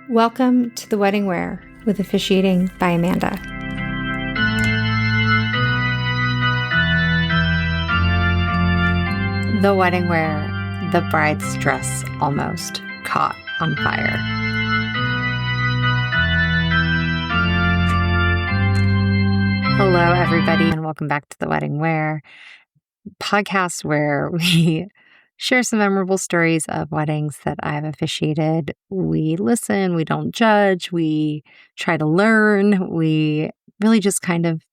Welcome to The Wedding Wear with Officiating by Amanda. The wedding wear, the bride's dress almost caught on fire. Hello, everybody, and welcome back to The Wedding Wear, podcast where we share some memorable stories of weddings that I've officiated. We listen, we don't judge, we try to learn, we really just kind of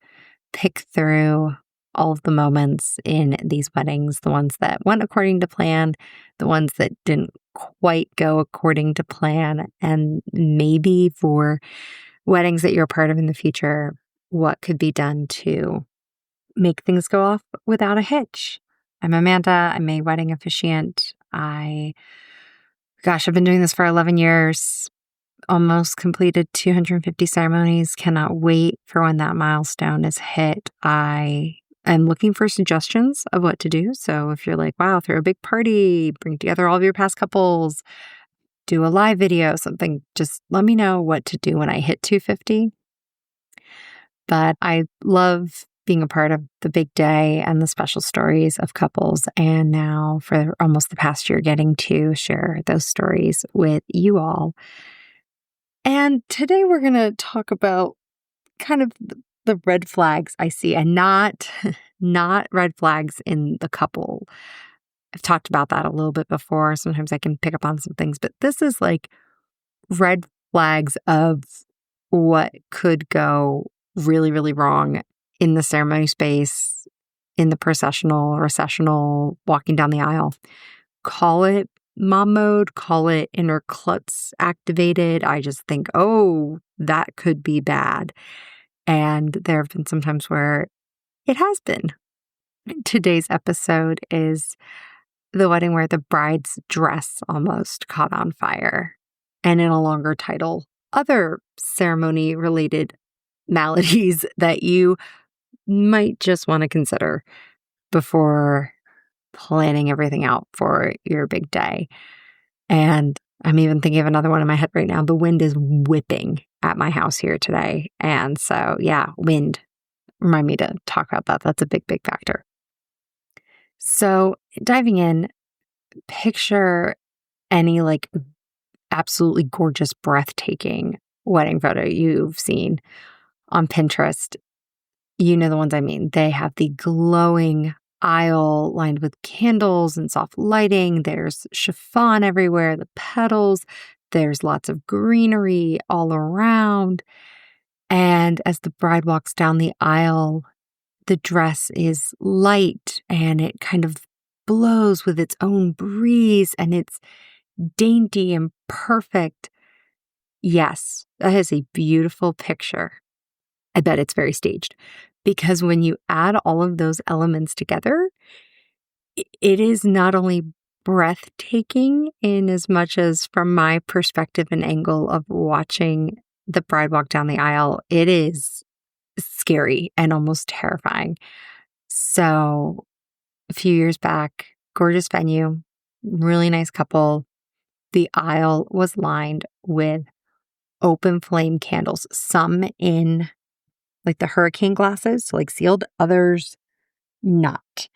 pick through all of the moments in these weddings, the ones that went according to plan, the ones that didn't quite go according to plan, and maybe for weddings that you're a part of in the future, what could be done to make things go off without a hitch. I'm Amanda. I'm a wedding officiant. I've been doing this for 11 years, almost completed 250 ceremonies. Cannot wait for when that milestone is hit. I am looking for suggestions of what to do. So if you're like, wow, throw a big party, bring together all of your past couples, do a live video, something, just let me know what to do when I hit 250. But I love being a part of the big day and the special stories of couples. And now for almost the past year, getting to share those stories with you all. And today we're going to talk about kind of the red flags I see, and not red flags in the couple. I've talked about that a little bit before. Sometimes I can pick up on some things, but this is like red flags of what could go really, really wrong in the ceremony space, in the processional, recessional, walking down the aisle. Call it mom mode, call it inner klutz activated. I just think, oh, that could be bad. And there have been some times where it has been. Today's episode is the wedding where the bride's dress almost caught on fire. And in a longer title, other ceremony-related maladies that you might just want to consider before planning everything out for your big day. And I'm even thinking of another one in my head right now. The wind is whipping at my house here today. And so, yeah, wind. Remind me to talk about that. That's a big, big factor. So diving in, picture any like absolutely gorgeous, breathtaking wedding photo you've seen on Pinterest. You know the ones I mean. They have the glowing aisle lined with candles and soft lighting. There's chiffon everywhere, the petals. There's lots of greenery all around. And as the bride walks down the aisle, the dress is light and it kind of blows with its own breeze and it's dainty and perfect. Yes, that is a beautiful picture. I bet it's very staged, because when you add all of those elements together, it is not only breathtaking in as much as from my perspective and angle of watching the bride walk down the aisle, it is scary and almost terrifying. So a few years back, gorgeous venue, really nice couple. The aisle was lined with open flame candles, some in like the hurricane glasses, so like sealed, others not.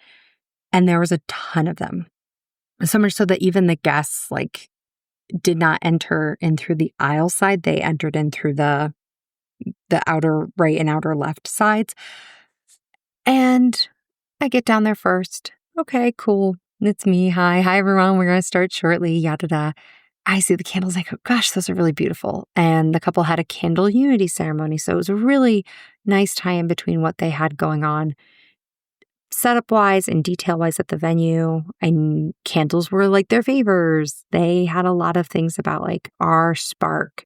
And there was a ton of them. So much so that even the guests like did not enter in through the aisle side. They entered in through the outer right and outer left sides. And I get down there first. Okay, cool. It's me. Hi everyone. We're going to start shortly. Yada da. I see the candles. I go, gosh, those are really beautiful. And the couple had a candle unity ceremony. So it was a really nice tie-in between what they had going on setup-wise and detail-wise at the venue. And candles were like their favors. They had a lot of things about like our spark.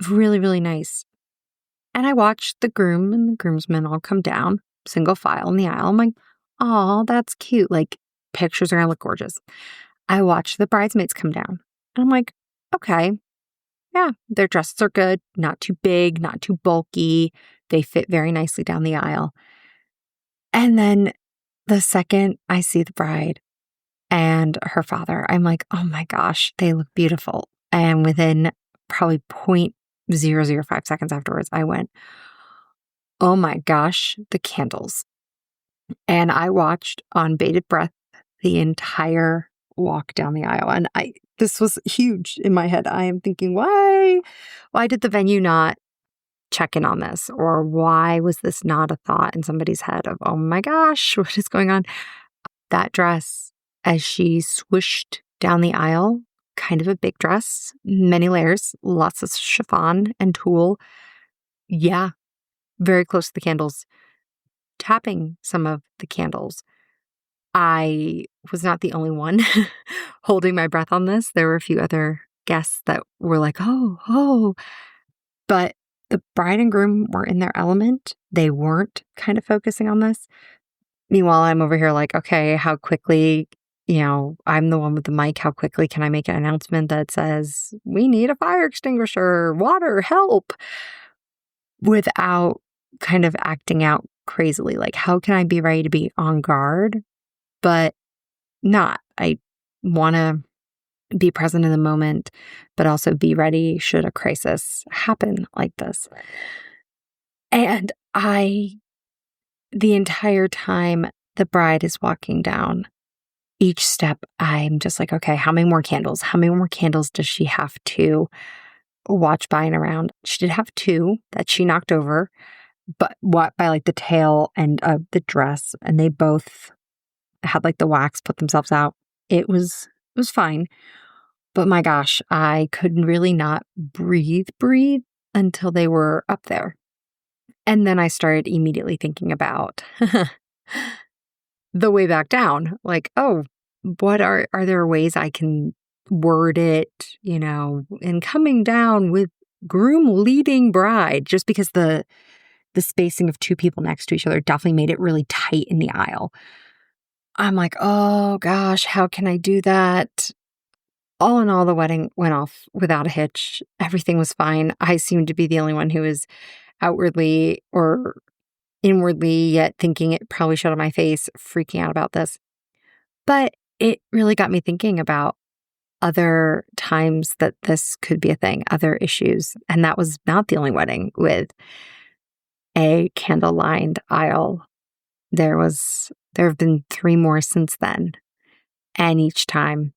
Really, really nice. And I watched the groom and the groomsmen all come down, single file in the aisle. I'm like, oh, that's cute. Like, pictures are going to look gorgeous. I watched the bridesmaids come down. And I'm like, okay, yeah, their dresses are good, not too big, not too bulky. They fit very nicely down the aisle. And then the second I see the bride and her father, I'm like, oh my gosh, they look beautiful. And within probably 0.005 seconds afterwards, I went, oh my gosh, the candles. And I watched on bated breath the entire walk down the aisle. And this was huge in my head. I am thinking, why did the venue not check in on this? Or why was this not a thought in somebody's head of, oh my gosh, what is going on? That dress, as she swooshed down the aisle, kind of a big dress, many layers, lots of chiffon and tulle. Yeah, very close to the candles, tapping some of the candles. I was not the only one holding my breath on this. There were a few other guests that were like, oh. But the bride and groom were in their element. They weren't kind of focusing on this. Meanwhile, I'm over here like, okay, how quickly, I'm the one with the mic. How quickly can I make an announcement that says, we need a fire extinguisher, water, help, without kind of acting out crazily? Like, how can I be ready to be on guard, but not? I want to be present in the moment, but also be ready should a crisis happen like this. And the entire time the bride is walking down, each step, I'm just like, okay, how many more candles? How many more candles does she have to watch by and around? She did have two that she knocked over, but by like the tail end of the dress, and they both had like the wax put themselves out. It was fine. But my gosh, I could really not breathe until they were up there. And then I started immediately thinking about the way back down. Like, oh, what are there ways I can word it, and coming down with groom leading bride, just because the spacing of two people next to each other definitely made it really tight in the aisle. I'm like, oh gosh, how can I do that? All in all, the wedding went off without a hitch. Everything was fine. I seemed to be the only one who was outwardly or inwardly yet thinking it probably showed on my face, freaking out about this. But it really got me thinking about other times that this could be a thing, other issues. And that was not the only wedding with a candle-lined aisle. There have been 3 more since then. And each time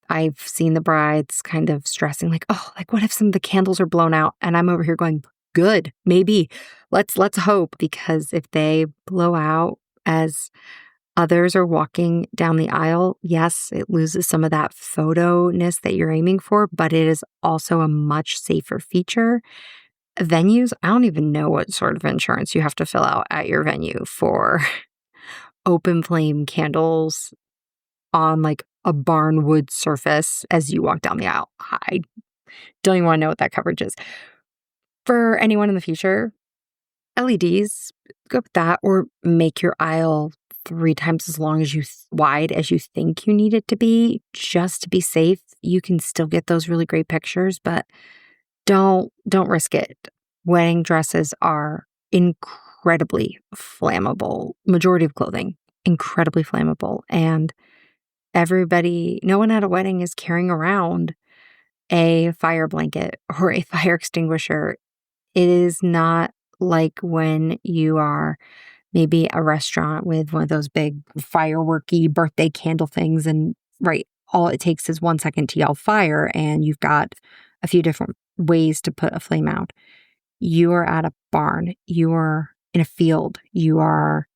I've seen the brides kind of stressing like, oh, like what if some of the candles are blown out? And I'm over here going, good, maybe. Let's hope, because if they blow out as others are walking down the aisle, yes, it loses some of that photo-ness that you're aiming for, but it is also a much safer feature. Venues, I don't even know what sort of insurance you have to fill out at your venue for open flame candles on like a barn wood surface as you walk down the aisle. I don't even want to know what that coverage is. For anyone in the future, LEDs, go with that, or make your aisle 3 times as long as wide as you think you need it to be, just to be safe. You can still get those really great pictures, but don't risk it. Wedding dresses are incredibly flammable. Majority of clothing, incredibly flammable. And no one at a wedding is carrying around a fire blanket or a fire extinguisher. It is not like when you are maybe a restaurant with one of those big fireworky birthday candle things, and right, all it takes is 1 second to yell fire and you've got a few different ways to put a flame out. You are at a barn, you are in a field, you are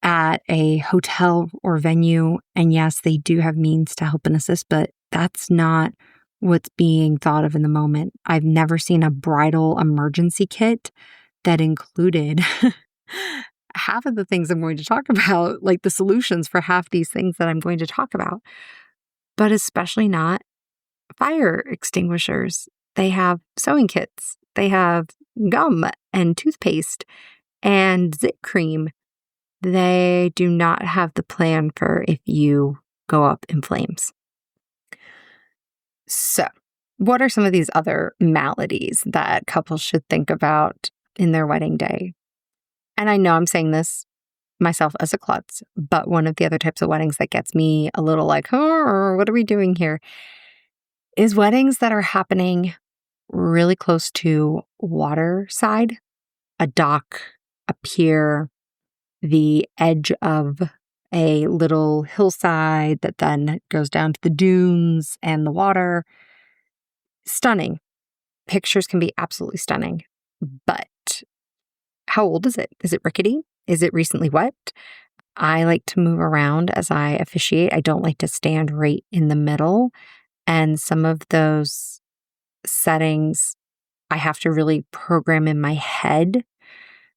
at a hotel or venue, and yes, they do have means to help and assist, but that's not what's being thought of in the moment. I've never seen a bridal emergency kit that included half of the things I'm going to talk about, like the solutions for half these things that I'm going to talk about, but especially not fire extinguishers. They have sewing kits, they have gum and toothpaste and zit cream. They do not have the plan for if you go up in flames. So, what are some of these other maladies that couples should think about in their wedding day? And I know I'm saying this myself as a klutz, but one of the other types of weddings that gets me a little like, oh, what are we doing here? Is weddings that are happening really close to water side, a dock, a pier, the edge of a little hillside that then goes down to the dunes and the water. Stunning. Pictures can be absolutely stunning. But how old is it? Is it rickety? Is it recently wet? I like to move around as I officiate. I don't like to stand right in the middle. And some of those settings, I have to really program in my head.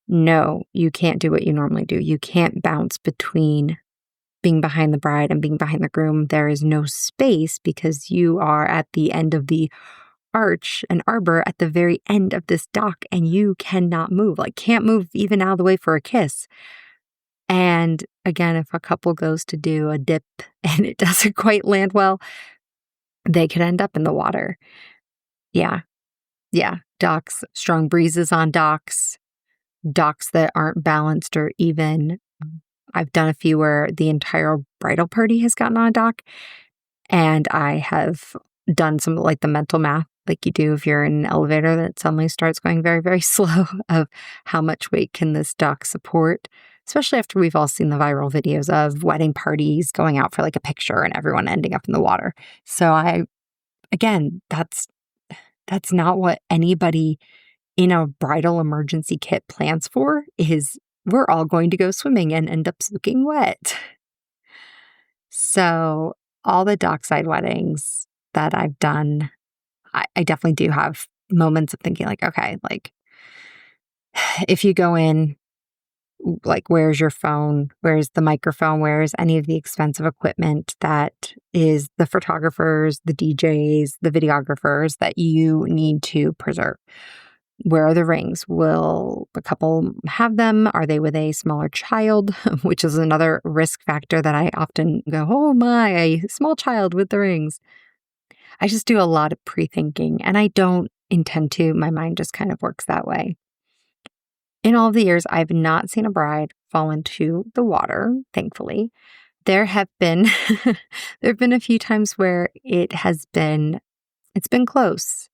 No, you can't do what you normally do. You can't bounce between being behind the bride and being behind the groom. There is no space because you are at the end of the arch and arbor at the very end of this dock and you cannot move, can't move even out of the way for a kiss. And again, if a couple goes to do a dip and it doesn't quite land well, they could end up in the water. Yeah. Docks, strong breezes on docks that aren't balanced or even. I've done a few where the entire bridal party has gotten on a dock, and I have done some the mental math like you do if you're in an elevator that suddenly starts going very, very slow of how much weight can this dock support, especially after we've all seen the viral videos of wedding parties going out for a picture and everyone ending up in the water. So that's not what anybody in a bridal emergency kit plans for, is we're all going to go swimming and end up soaking wet. So all the dockside weddings that I've done, I definitely do have moments of thinking okay, if you go in, where's your phone? Where's the microphone? Where's any of the expensive equipment that is the photographers, the DJs, the videographers that you need to preserve? Where are the rings? Will the couple have them? Are they with a smaller child? Which is another risk factor that I often go, oh my, a small child with the rings. I just do a lot of pre-thinking, and I don't intend to. My mind just kind of works that way. In all of the years, I've not seen a bride fall into the water, thankfully. There have been a few times where it's been close,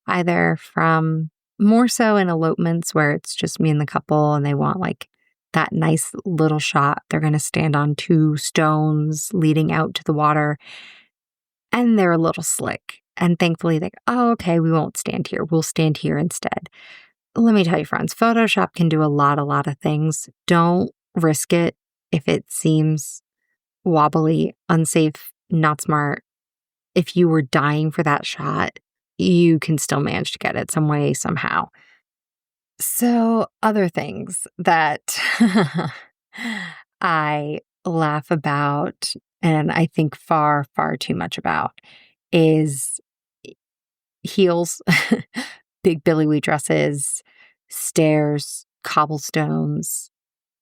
either from more so in elopements where it's just me and the couple and they want that nice little shot. They're going to stand on two stones leading out to the water, and they're a little slick. And thankfully they go, oh, okay, we won't stand here. We'll stand here instead. Let me tell you, friends, Photoshop can do a lot of things. Don't risk it if it seems wobbly, unsafe, not smart. If you were dying for that shot, you can still manage to get it some way, somehow. So other things that I laugh about and I think far, far too much about is heels, big billowy dresses, stairs, cobblestones,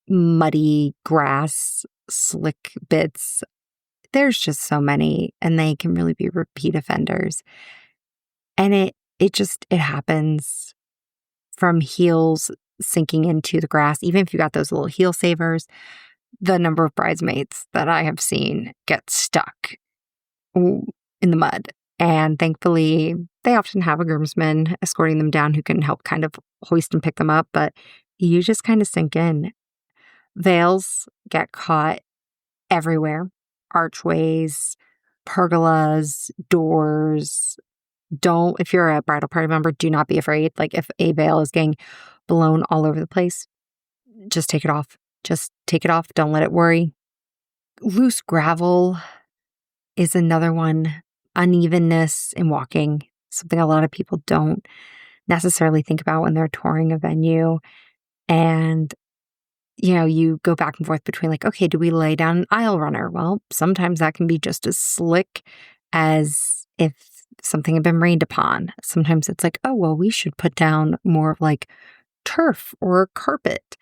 muddy grass, slick bits. There's just so many, and they can really be repeat offenders. And it happens from heels sinking into the grass. Even if you got those little heel savers, the number of bridesmaids that I have seen get stuck in the mud. And thankfully, they often have a groomsman escorting them down who can help kind of hoist and pick them up. But you just kind of sink in. Veils get caught everywhere. Archways, pergolas, doors. If you're a bridal party member, do not be afraid. If a veil is getting blown all over the place, just take it off. Just take it off. Don't let it worry. Loose gravel is another one. Unevenness in walking, something a lot of people don't necessarily think about when they're touring a venue. And you go back and forth between okay, do we lay down an aisle runner? Well, sometimes that can be just as slick as if something had been rained upon. Sometimes it's oh, well, we should put down more of turf or carpet.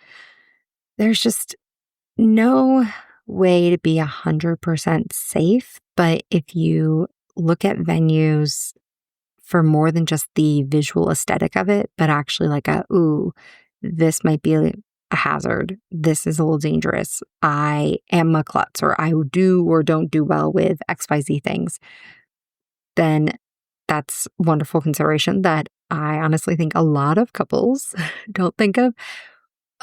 There's just no way to be 100% safe. But if you look at venues for more than just the visual aesthetic of it, but actually ooh, this might be a hazard. This is a little dangerous. I am a klutz, or I do or don't do well with XYZ things. Then that's wonderful consideration that I honestly think a lot of couples don't think of.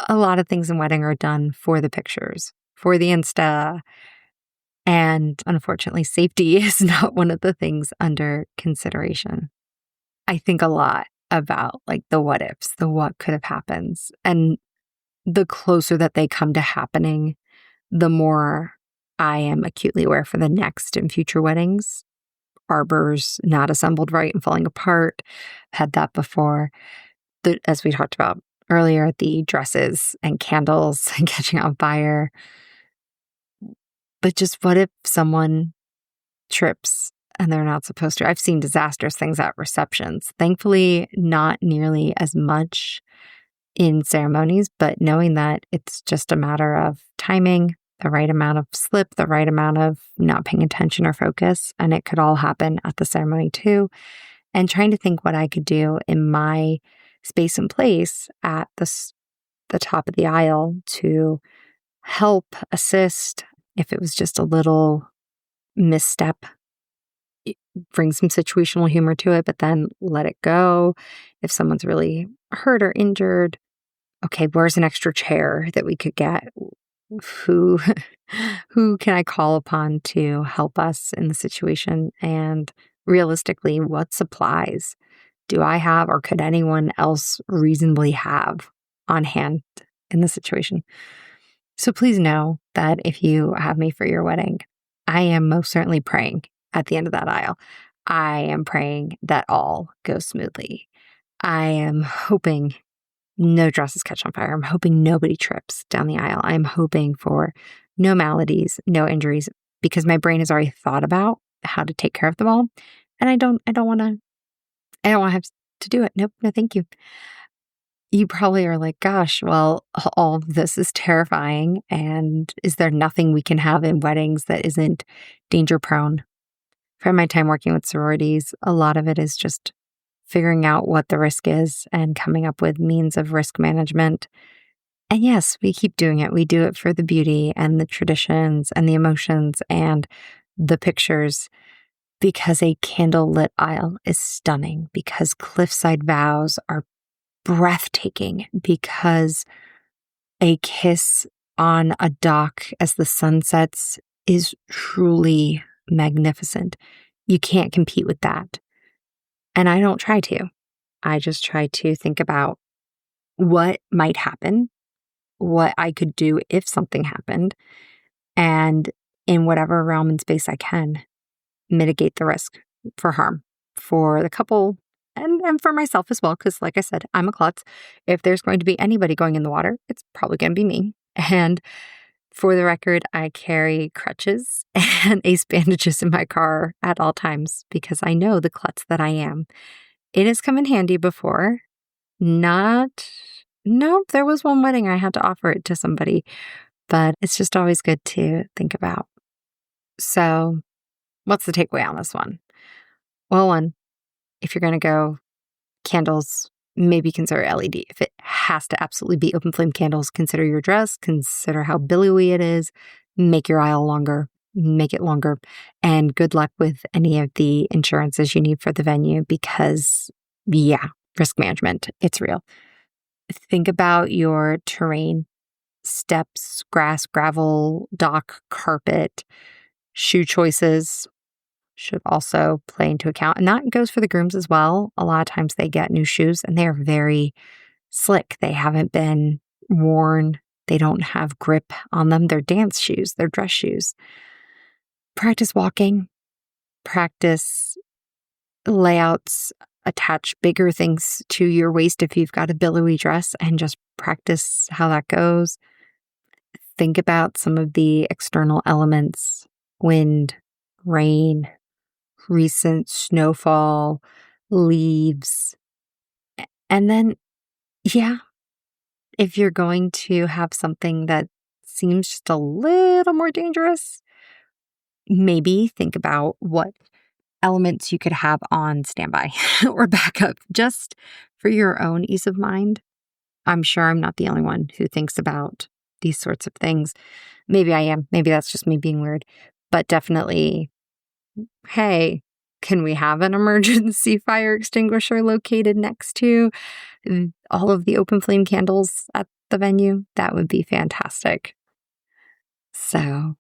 A lot of things in wedding are done for the pictures, for the Insta. And unfortunately, safety is not one of the things under consideration. I think a lot about like the what ifs, the what could have happened. And the closer that they come to happening, the more I am acutely aware for the next and future weddings. Arbors not assembled right and falling apart. Had that before. As we talked about earlier, the dresses and candles and catching on fire. But just what if someone trips and they're not supposed to? I've seen disastrous things at receptions. Thankfully, not nearly as much in ceremonies, but knowing that it's just a matter of timing, the right amount of slip, the right amount of not paying attention or focus, and it could all happen at the ceremony too. And trying to think what I could do in my space and place at the top of the aisle to help, assist. If it was just a little misstep, bring some situational humor to it, but then let it go. If someone's really hurt or injured, okay, where's an extra chair that we could get? Who who can I call upon to help us in the situation? And realistically, what supplies do I have or could anyone else reasonably have on hand in the situation? So please know that if you have me for your wedding, I am most certainly praying at the end of that aisle. I am praying that all goes smoothly. I am hoping no dresses catch on fire. I'm hoping nobody trips down the aisle. I'm hoping for no maladies, no injuries, because my brain has already thought about how to take care of them all. And I don't want to have to do it. Nope, no thank you. You probably are like, gosh, well, all of this is terrifying. And is there nothing we can have in weddings that isn't danger prone? From my time working with sororities, a lot of it is just figuring out what the risk is and coming up with means of risk management. And yes, we keep doing it. We do it for the beauty and the traditions and the emotions and the pictures, because a candlelit aisle is stunning, because cliffside vows are breathtaking, because a kiss on a dock as the sun sets is truly magnificent. You can't compete with that. And I don't try to. I just try to think about what might happen, what I could do if something happened, and in whatever realm and space I can, mitigate the risk for harm for the couple and for myself as well. Because like I said, I'm a klutz. If there's going to be anybody going in the water, it's probably going to be me. And for the record, I carry crutches and ace bandages in my car at all times because I know the klutz that I am. It has come in handy before. No, there was one wedding I had to offer it to somebody, but it's just always good to think about. So what's the takeaway on this one? Well, one, if you're going to go candles, maybe consider LED. If it has to absolutely be open flame candles, consider your dress, consider how billowy it is, make your aisle longer, make it longer, and good luck with any of the insurances you need for the venue because, yeah, risk management, it's real. Think about your terrain, steps, grass, gravel, dock, carpet, shoe choices should also play into account. And that goes for the grooms as well. A lot of times they get new shoes and they're very slick. They haven't been worn. They don't have grip on them. They're dance shoes. They're dress shoes. Practice walking. Practice layouts. Attach bigger things to your waist if you've got a billowy dress and just practice how that goes. Think about some of the external elements, wind, rain, recent snowfall, leaves. And then, yeah, if you're going to have something that seems just a little more dangerous, maybe think about what elements you could have on standby or backup just for your own ease of mind. I'm sure I'm not the only one who thinks about these sorts of things. Maybe I am. Maybe that's just me being weird. But definitely, hey, Can we have an emergency fire extinguisher located next to all of the open flame candles at the venue? That would be fantastic. So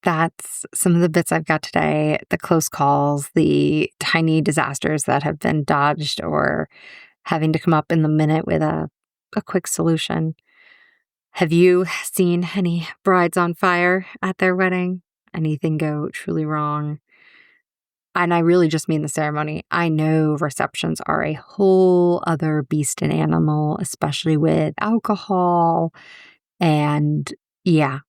that's some of the bits I've got today, the close calls, the tiny disasters that have been dodged or having to come up in the minute with a quick solution. Have you seen any brides on fire at their wedding? Anything go truly wrong? And I really just mean the ceremony. I know receptions are a whole other beast and animal, especially with alcohol. And yeah,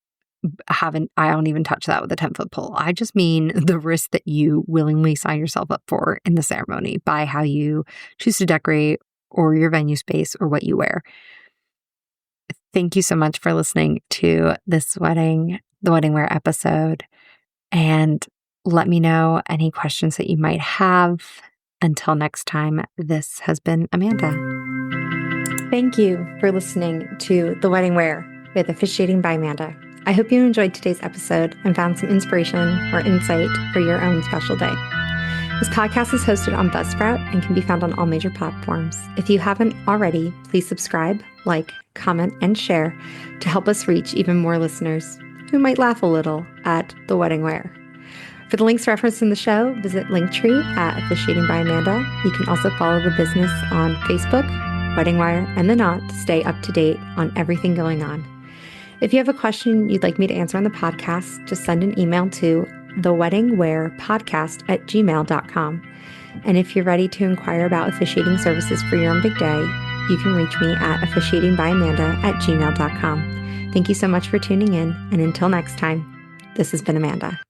I don't even touch that with a 10-foot pole. I just mean the risk that you willingly sign yourself up for in the ceremony by how you choose to decorate or your venue space or what you wear. Thank you so much for listening to the wedding wear episode. And let me know any questions that you might have. Until next time, this has been Amanda. Thank you for listening to The Wedding Wear with Officiating by Amanda. I hope you enjoyed today's episode and found some inspiration or insight for your own special day. This podcast is hosted on Buzzsprout and can be found on all major platforms. If you haven't already, please subscribe, like, comment, and share to help us reach even more listeners who might laugh a little at The Wedding Wear. For the links referenced in the show, visit Linktree at Officiating by Amanda. You can also follow the business on Facebook, Wedding Wire, and The Knot to stay up to date on everything going on. If you have a question you'd like me to answer on the podcast, just send an email to theweddingwearpodcast@gmail.com. And if you're ready to inquire about officiating services for your own big day, you can reach me at officiatingbyamanda@gmail.com. Thank you so much for tuning in, and until next time, this has been Amanda.